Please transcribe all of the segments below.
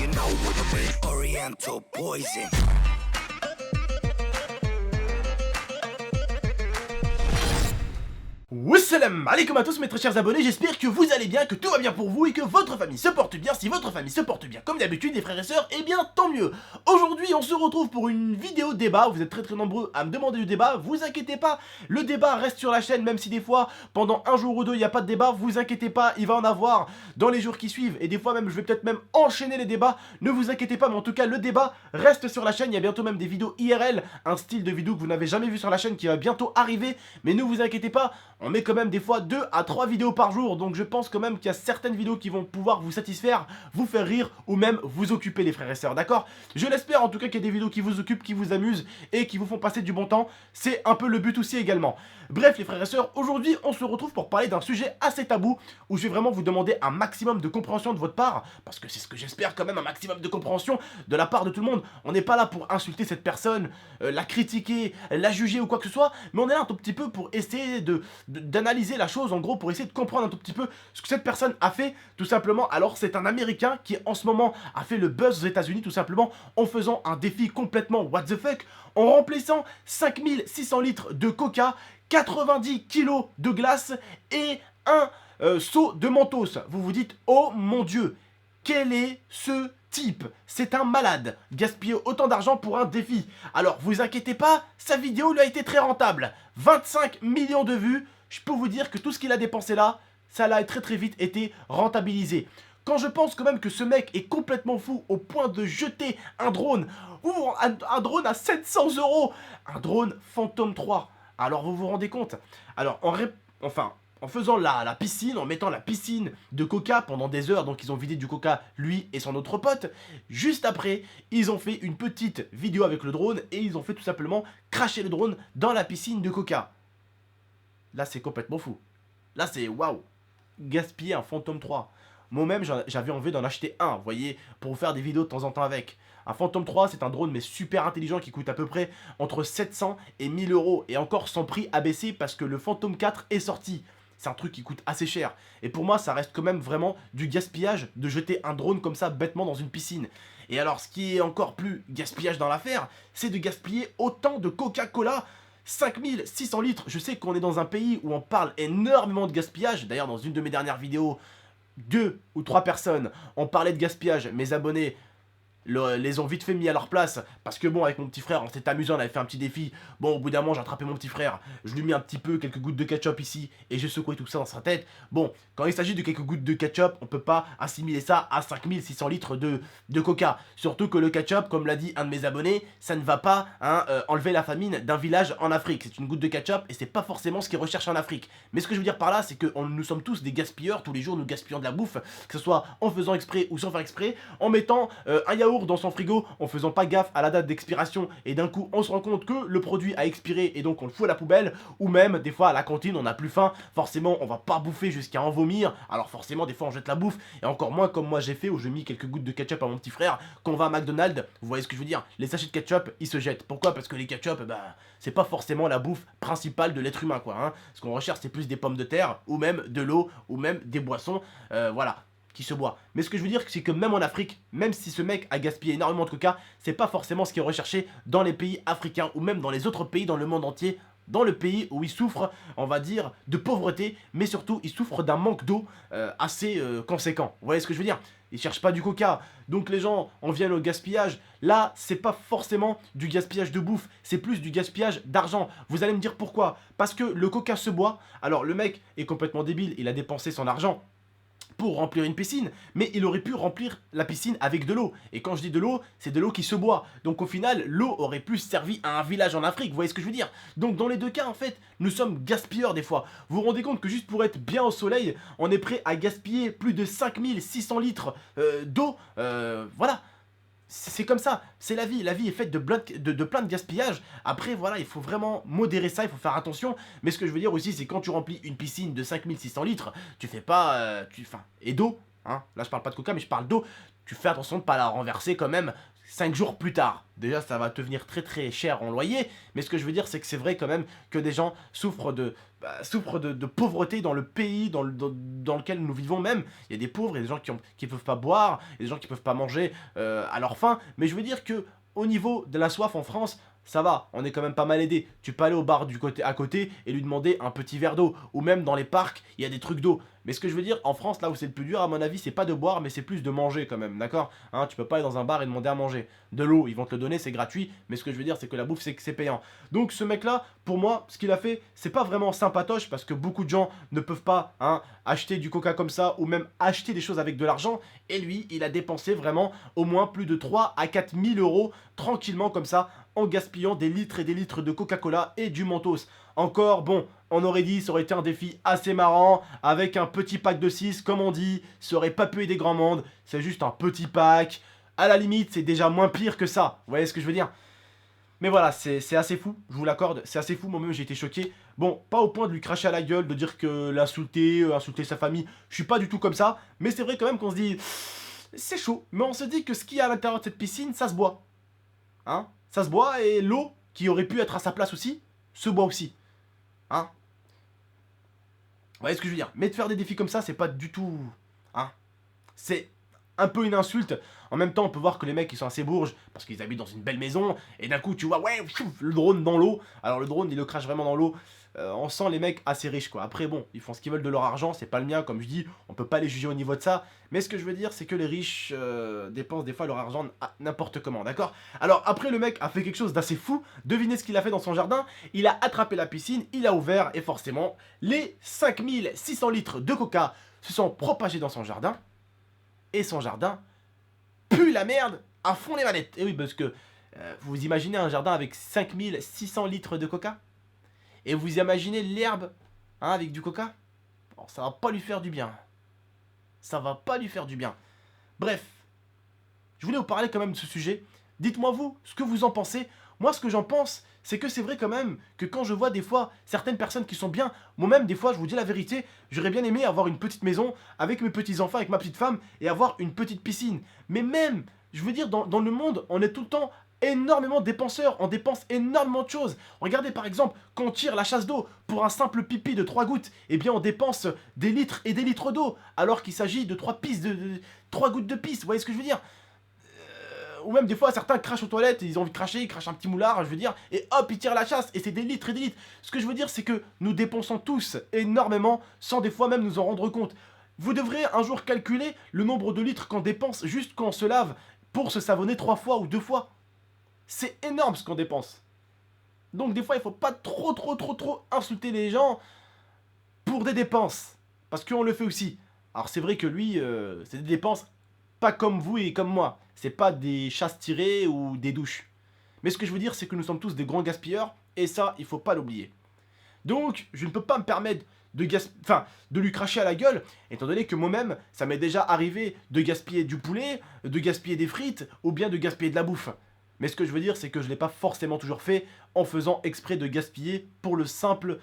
you know what I mean? Oriental poison. Wassalam alaikum à tous mes très chers abonnés, j'espère que vous allez bien, que tout va bien pour vous et que votre famille se porte bien. Si votre famille se porte bien comme d'habitude les frères et sœurs, eh bien tant mieux. Aujourd'hui on se retrouve pour une vidéo débat, vous êtes très nombreux à me demander du débat, vous inquiétez pas, le débat reste sur la chaîne même si des fois pendant un jour ou deux il n'y a pas de débat, vous inquiétez pas, il va en avoir dans les jours qui suivent et des fois même je vais peut-être même enchaîner les débats, ne vous inquiétez pas mais en tout cas le débat reste sur la chaîne, il y a bientôt même des vidéos IRL, un style de vidéo que vous n'avez jamais vu sur la chaîne qui va bientôt arriver, mais ne vous inquiétez pas, on met quand même des fois 2 à 3 vidéos par jour, donc je pense quand même qu'il y a certaines vidéos qui vont pouvoir vous satisfaire, vous faire rire ou même vous occuper les frères et sœurs, d'accord? Je l'espère en tout cas qu'il y a des vidéos qui vous occupent, qui vous amusent et qui vous font passer du bon temps, c'est un peu le but aussi également. Bref les frères et sœurs, aujourd'hui on se retrouve pour parler d'un sujet assez tabou où je vais vraiment vous demander un maximum de compréhension de votre part, parce que c'est ce que j'espère quand même, un maximum de compréhension de la part de tout le monde. On n'est pas là pour insulter cette personne, la critiquer, la juger ou quoi que ce soit, mais on est là un tout petit peu pour essayer d'analyser la chose, en gros pour essayer de comprendre un tout petit peu ce que cette personne a fait tout simplement. Alors c'est un américain qui en ce moment a fait le buzz aux États-Unis tout simplement en faisant un défi complètement what the fuck, en remplissant 5600 litres de coca, 90 kilos de glace et un seau de mentos. Vous vous dites oh mon dieu, quel est ce type? C'est un malade, gaspiller autant d'argent pour un défi. Alors vous inquiétez pas, sa vidéo lui a été très rentable, 25 millions de vues. Je peux vous dire que tout ce qu'il a dépensé là, ça l'a très vite été rentabilisé. Quand je pense quand même que ce mec est complètement fou au point de jeter un drone, un drone à 700 €, un drone Phantom 3. Alors vous vous rendez compte? Alors en faisant la piscine, en mettant la piscine de coca pendant des heures, donc ils ont vidé du coca lui et son autre pote, juste après, ils ont fait une petite vidéo avec le drone et ils ont fait tout simplement cracher le drone dans la piscine de coca. Là c'est complètement fou. Là c'est waouh. Gaspiller un Phantom 3. Moi-même j'avais envie d'en acheter un, vous voyez, pour faire des vidéos de temps en temps avec. Un Phantom 3 c'est un drone mais super intelligent qui coûte à peu près entre 700 et 1000 € et encore son prix a baissé parce que le Phantom 4 est sorti. C'est un truc qui coûte assez cher. Et pour moi ça reste quand même vraiment du gaspillage de jeter un drone comme ça bêtement dans une piscine. Et alors ce qui est encore plus gaspillage dans l'affaire, c'est de gaspiller autant de Coca-Cola. 5600 litres, je sais qu'on est dans un pays où on parle énormément de gaspillage. D'ailleurs dans une de mes dernières vidéos, 2 ou 3 personnes ont parlé de gaspillage. Mes abonnés les ont vite fait mis à leur place, parce que bon avec mon petit frère on s'était amusé, on avait fait un petit défi. Bon au bout d'un moment j'ai attrapé mon petit frère, je lui ai mis un petit peu quelques gouttes de ketchup ici et j'ai secoué tout ça dans sa tête. Bon quand il s'agit de quelques gouttes de ketchup, on peut pas assimiler ça à 5600 litres de coca. Surtout que le ketchup, comme l'a dit un de mes abonnés, ça ne va pas enlever la famine d'un village en Afrique. C'est une goutte de ketchup et c'est pas forcément ce qu'ils recherchent en Afrique. Mais ce que je veux dire par là c'est que nous sommes tous des gaspilleurs, tous les jours nous gaspillons de la bouffe, que ce soit en faisant exprès ou sans faire exprès, en mettant un yaourt dans son frigo en faisant pas gaffe à la date d'expiration et d'un coup on se rend compte que le produit a expiré et donc on le fout à la poubelle, ou même des fois à la cantine on n'a plus faim, forcément on va pas bouffer jusqu'à en vomir, alors forcément des fois on jette la bouffe et encore moins comme moi j'ai fait où je mis quelques gouttes de ketchup à mon petit frère. Quand on va à McDonald's, vous voyez ce que je veux dire, les sachets de ketchup ils se jettent. Pourquoi? Parce que les ketchup c'est pas forcément la bouffe principale de l'être humain quoi hein. Ce qu'on recherche c'est plus des pommes de terre ou même de l'eau ou même des boissons, voilà, qui se boit. Mais ce que je veux dire, c'est que même en Afrique, même si ce mec a gaspillé énormément de coca, c'est pas forcément ce qui est recherché dans les pays africains ou même dans les autres pays dans le monde entier, dans le pays où il souffre, on va dire, de pauvreté, mais surtout il souffre d'un manque d'eau assez conséquent. Vous voyez ce que je veux dire? Ils cherchent pas du coca, donc les gens en viennent au gaspillage. Là, c'est pas forcément du gaspillage de bouffe, c'est plus du gaspillage d'argent. Vous allez me dire pourquoi? Parce que le coca se boit, alors le mec est complètement débile, il a dépensé son argent pour remplir une piscine, mais il aurait pu remplir la piscine avec de l'eau. Et quand je dis de l'eau, c'est de l'eau qui se boit. Donc au final, l'eau aurait plus servi à un village en Afrique, vous voyez ce que je veux dire? Donc dans les deux cas, en fait, nous sommes gaspilleurs des fois. Vous vous rendez compte que juste pour être bien au soleil, on est prêt à gaspiller plus de 5600 litres d'eau, voilà. C'est comme ça, c'est la vie est faite de plein de gaspillage. Après voilà, il faut vraiment modérer ça, il faut faire attention. Mais ce que je veux dire aussi, c'est quand tu remplis une piscine de 5600 litres, tu fais pas, et d'eau, hein, là je parle pas de coca mais je parle d'eau, tu fais attention de pas la renverser quand même. 5 jours plus tard. Déjà, ça va te venir très très cher en loyer, mais ce que je veux dire, c'est que c'est vrai quand même que des gens souffrent de pauvreté dans le pays dans lequel nous vivons même. Il y a des pauvres, il y a des gens qui peuvent pas boire, il y a des gens qui peuvent pas manger à leur faim, mais je veux dire que au niveau de la soif en France, ça va, on est quand même pas mal aidé. Tu peux aller au bar du côté à côté et lui demander un petit verre d'eau, ou même dans les parcs, il y a des trucs d'eau. Mais ce que je veux dire, en France, là où c'est le plus dur, à mon avis, c'est pas de boire, mais c'est plus de manger quand même, d'accord, hein, tu peux pas aller dans un bar et demander à manger. De l'eau, ils vont te le donner, c'est gratuit, mais ce que je veux dire, c'est que la bouffe, c'est payant. Donc ce mec-là, pour moi, ce qu'il a fait, c'est pas vraiment sympatoche, parce que beaucoup de gens ne peuvent pas, hein, acheter du coca comme ça, ou même acheter des choses avec de l'argent, et lui, il a dépensé vraiment au moins plus de 3 à 4 000 euros, tranquillement comme ça, en gaspillant des litres et des litres de Coca-Cola et du Mentos. Encore, bon, on aurait dit, ça aurait été un défi assez marrant, avec un petit pack de 6, comme on dit, ça aurait pas pu aider grand monde, c'est juste un petit pack, à la limite, c'est déjà moins pire que ça, vous voyez ce que je veux dire? Mais voilà, c'est assez fou, je vous l'accorde, c'est assez fou, moi-même j'ai été choqué. Bon, pas au point de lui cracher à la gueule, de dire que l'insulter, insulter sa famille, je suis pas du tout comme ça, mais c'est vrai quand même qu'on se dit, c'est chaud, mais on se dit que ce qu'il y a à l'intérieur de cette piscine, ça se boit. Hein? Ça se boit et l'eau, qui aurait pu être à sa place aussi, se boit aussi. Hein? Vous voyez ce que je veux dire? Mais de faire des défis comme ça, c'est pas du tout... Hein? C'est un peu une insulte. En même temps, on peut voir que les mecs, ils sont assez bourges, parce qu'ils habitent dans une belle maison, et d'un coup, tu vois, ouais, le drone dans l'eau. Alors le drone, il le crache vraiment dans l'eau. On sent les mecs assez riches, quoi. Après, bon, ils font ce qu'ils veulent de leur argent, c'est pas le mien, comme je dis, on peut pas les juger au niveau de ça. Mais ce que je veux dire, c'est que les riches dépensent des fois leur argent n'importe comment, d'accord? Alors après, le mec a fait quelque chose d'assez fou. Devinez ce qu'il a fait dans son jardin. Il a attrapé la piscine, il a ouvert, et forcément, les 5600 litres de coca se sont propagés dans son jardin. Et son jardin pue la merde à fond les manettes. Et oui, parce que vous imaginez un jardin avec 5600 litres de coca? Et vous imaginez l'herbe, hein, avec du coca? Bon, ça va pas lui faire du bien. Ça va pas lui faire du bien. Bref, je voulais vous parler quand même de ce sujet. Dites-moi vous, ce que vous en pensez. Moi, ce que j'en pense, c'est que c'est vrai quand même que quand je vois des fois certaines personnes qui sont bien, moi-même des fois, je vous dis la vérité, j'aurais bien aimé avoir une petite maison avec mes petits-enfants, avec ma petite femme, et avoir une petite piscine. Mais même, je veux dire, dans le monde, on est tout le temps énormément dépenseurs, on dépense énormément de choses. Regardez par exemple, quand on tire la chasse d'eau pour un simple pipi de 3 gouttes, eh bien on dépense des litres et des litres d'eau, alors qu'il s'agit de 3 pisses de 3 gouttes de pisse, vous voyez ce que je veux dire? Ou même des fois certains crachent aux toilettes, ils ont envie de cracher, ils crachent un petit moulard, je veux dire, et hop, ils tirent la chasse, et c'est des litres et des litres. Ce que je veux dire, c'est que nous dépensons tous énormément, sans des fois même nous en rendre compte. Vous devrez un jour calculer le nombre de litres qu'on dépense juste quand on se lave pour se savonner 3 fois ou 2 fois. C'est énorme ce qu'on dépense. Donc des fois, il faut pas trop insulter les gens pour des dépenses. Parce qu'on le fait aussi. Alors c'est vrai que lui, c'est des dépenses pas comme vous et comme moi. C'est pas des chasses tirées ou des douches. Mais ce que je veux dire, c'est que nous sommes tous des grands gaspilleurs. Et ça, il faut pas l'oublier. Donc, je ne peux pas me permettre de lui cracher à la gueule, étant donné que moi-même, ça m'est déjà arrivé de gaspiller du poulet, de gaspiller des frites, ou bien de gaspiller de la bouffe. Mais ce que je veux dire, c'est que je ne l'ai pas forcément toujours fait en faisant exprès de gaspiller pour le simple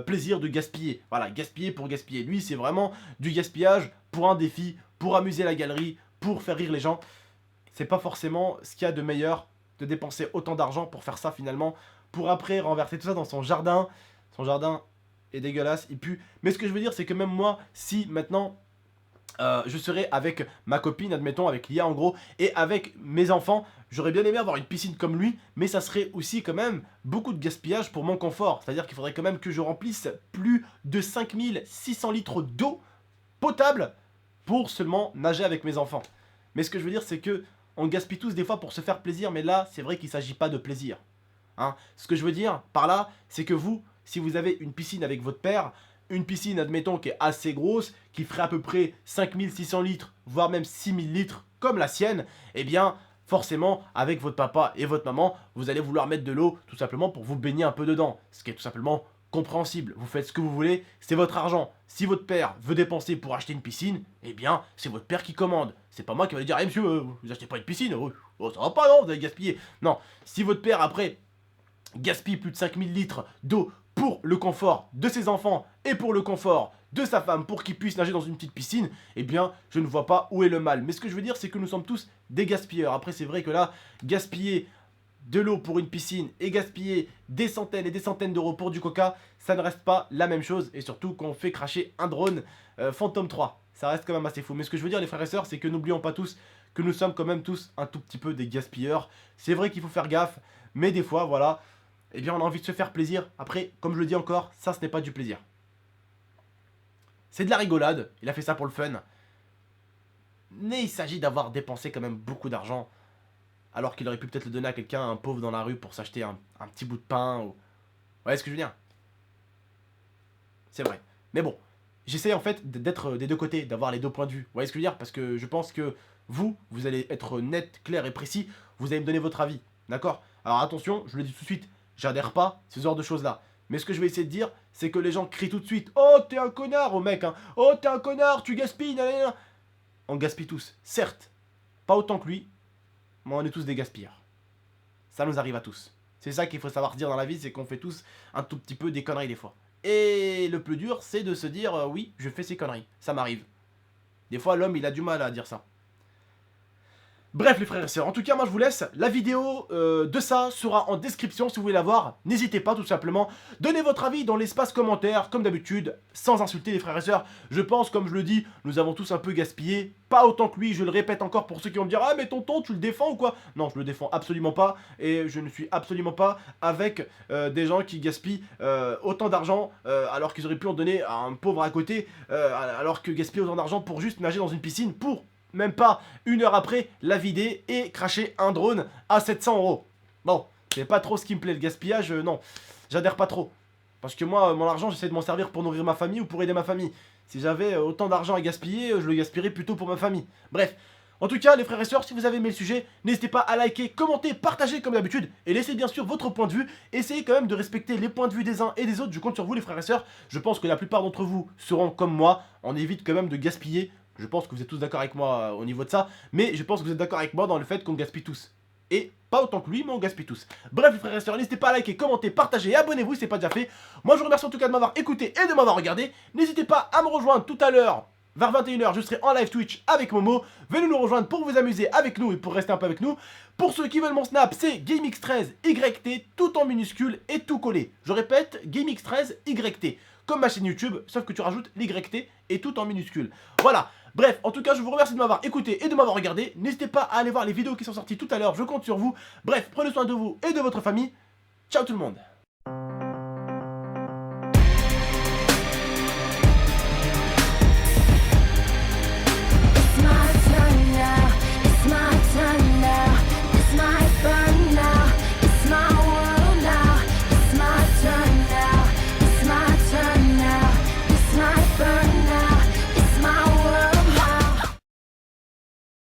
plaisir de gaspiller. Voilà, gaspiller pour gaspiller. Lui, c'est vraiment du gaspillage pour un défi, pour amuser la galerie, pour faire rire les gens. C'est pas forcément ce qu'il y a de meilleur de dépenser autant d'argent pour faire ça finalement, pour après renverser tout ça dans son jardin. Son jardin est dégueulasse, il pue. Mais ce que je veux dire, c'est que même moi, si maintenant... je serais avec ma copine, admettons, avec Lia en gros, et avec mes enfants, j'aurais bien aimé avoir une piscine comme lui, mais ça serait aussi quand même beaucoup de gaspillage pour mon confort. C'est-à-dire qu'il faudrait quand même que je remplisse plus de 5600 litres d'eau potable pour seulement nager avec mes enfants. Mais ce que je veux dire, c'est que on gaspille tous des fois pour se faire plaisir, mais là, c'est vrai qu'il ne s'agit pas de plaisir. Hein, ce que je veux dire par là, c'est que vous, si vous avez une piscine avec votre père, une piscine, admettons, qui est assez grosse, qui ferait à peu près 5600 litres, voire même 6000 litres, comme la sienne, eh bien, forcément, avec votre papa et votre maman, vous allez vouloir mettre de l'eau, tout simplement pour vous baigner un peu dedans. Ce qui est tout simplement compréhensible. Vous faites ce que vous voulez, c'est votre argent. Si votre père veut dépenser pour acheter une piscine, eh bien, c'est votre père qui commande. C'est pas moi qui va lui dire, hey, monsieur, vous achetez pas une piscine, oh, ça va pas, non, vous allez gaspiller. Non, si votre père, après, gaspille plus de 5000 litres d'eau pour le confort de ses enfants et pour le confort de sa femme pour qu'il puisse nager dans une petite piscine, eh bien, je ne vois pas où est le mal. Mais ce que je veux dire, c'est que nous sommes tous des gaspilleurs. Après, c'est vrai que là, gaspiller de l'eau pour une piscine et gaspiller des centaines et des centaines d'euros pour du coca, ça ne reste pas la même chose. Et surtout quand on fait cracher un drone Phantom 3, ça reste quand même assez fou. Mais ce que je veux dire les frères et sœurs, c'est que n'oublions pas tous que nous sommes quand même tous un tout petit peu des gaspilleurs. C'est vrai qu'il faut faire gaffe, mais des fois voilà, eh bien on a envie de se faire plaisir. Après, comme je le dis encore, ça ce n'est pas du plaisir. C'est de la rigolade, il a fait ça pour le fun. Mais il s'agit d'avoir dépensé quand même beaucoup d'argent, alors qu'il aurait pu peut-être le donner à quelqu'un, un pauvre dans la rue, pour s'acheter un petit bout de pain. Ou... Vous voyez ce que je veux dire? C'est vrai. Mais bon, j'essaie en fait d'être des deux côtés, d'avoir les deux points de vue. Vous voyez ce que je veux dire? Parce que je pense que vous allez être net, clair et précis, vous allez me donner votre avis. D'accord? Alors attention, je le dis tout de suite, j'adhère pas à ce genre de choses-là. Mais ce que je vais essayer de dire, c'est que les gens crient tout de suite: oh, t'es un connard au mec, hein. Oh, t'es un connard, tu gaspilles, nanana. On gaspille tous, certes. Pas autant que lui, mais on est tous des gaspilleurs. Ça nous arrive à tous. C'est ça qu'il faut savoir dire dans la vie, c'est qu'on fait tous un tout petit peu des conneries des fois. Et le plus dur, c'est de se dire oui, je fais ces conneries. Ça m'arrive. Des fois, l'homme, il a du mal à dire ça. Bref les frères et sœurs, en tout cas moi je vous laisse, la vidéo de ça sera en description si vous voulez la voir, n'hésitez pas tout simplement, donnez votre avis dans l'espace commentaire comme d'habitude, sans insulter les frères et sœurs, je pense comme je le dis, nous avons tous un peu gaspillé, pas autant que lui, je le répète encore pour ceux qui vont me dire ah mais tonton tu le défends ou quoi? Non je le défends absolument pas et je ne suis absolument pas avec des gens qui gaspillent autant d'argent alors qu'ils auraient pu en donner à un pauvre à côté, alors que gaspiller autant d'argent pour juste nager dans une piscine pour... même pas une heure après, la vider et cracher un drone à 700 €. Bon, c'est pas trop ce qui me plaît, le gaspillage, non, j'adhère pas trop. Parce que moi, mon argent, j'essaie de m'en servir pour nourrir ma famille ou pour aider ma famille. Si j'avais autant d'argent à gaspiller, je le gaspillerais plutôt pour ma famille. Bref, en tout cas, les frères et sœurs, si vous avez aimé le sujet, n'hésitez pas à liker, commenter, partager comme d'habitude. Et laissez bien sûr votre point de vue. Essayez quand même de respecter les points de vue des uns et des autres. Je compte sur vous, les frères et sœurs. Je pense que la plupart d'entre vous seront comme moi. On évite quand même de gaspiller. Je pense que vous êtes tous d'accord avec moi au niveau de ça. Mais je pense que vous êtes d'accord avec moi dans le fait qu'on gaspille tous. Et pas autant que lui, mais on gaspille tous. Bref les frères et sœurs, n'hésitez pas à liker, commenter, partager et abonnez-vous si ce n'est pas déjà fait. Moi je vous remercie en tout cas de m'avoir écouté et de m'avoir regardé. N'hésitez pas à me rejoindre tout à l'heure. Vers 21 h, je serai en live Twitch avec Momo. Venez nous rejoindre pour vous amuser avec nous et pour rester un peu avec nous. Pour ceux qui veulent mon snap, c'est GameX13YT, tout en minuscule et tout collé. Je répète, GameX13YT, comme ma chaîne YouTube, sauf que tu rajoutes l'YT et tout en minuscule. Voilà. Bref, en tout cas, je vous remercie de m'avoir écouté et de m'avoir regardé. N'hésitez pas à aller voir les vidéos qui sont sorties tout à l'heure, je compte sur vous. Bref, prenez soin de vous et de votre famille. Ciao tout le monde.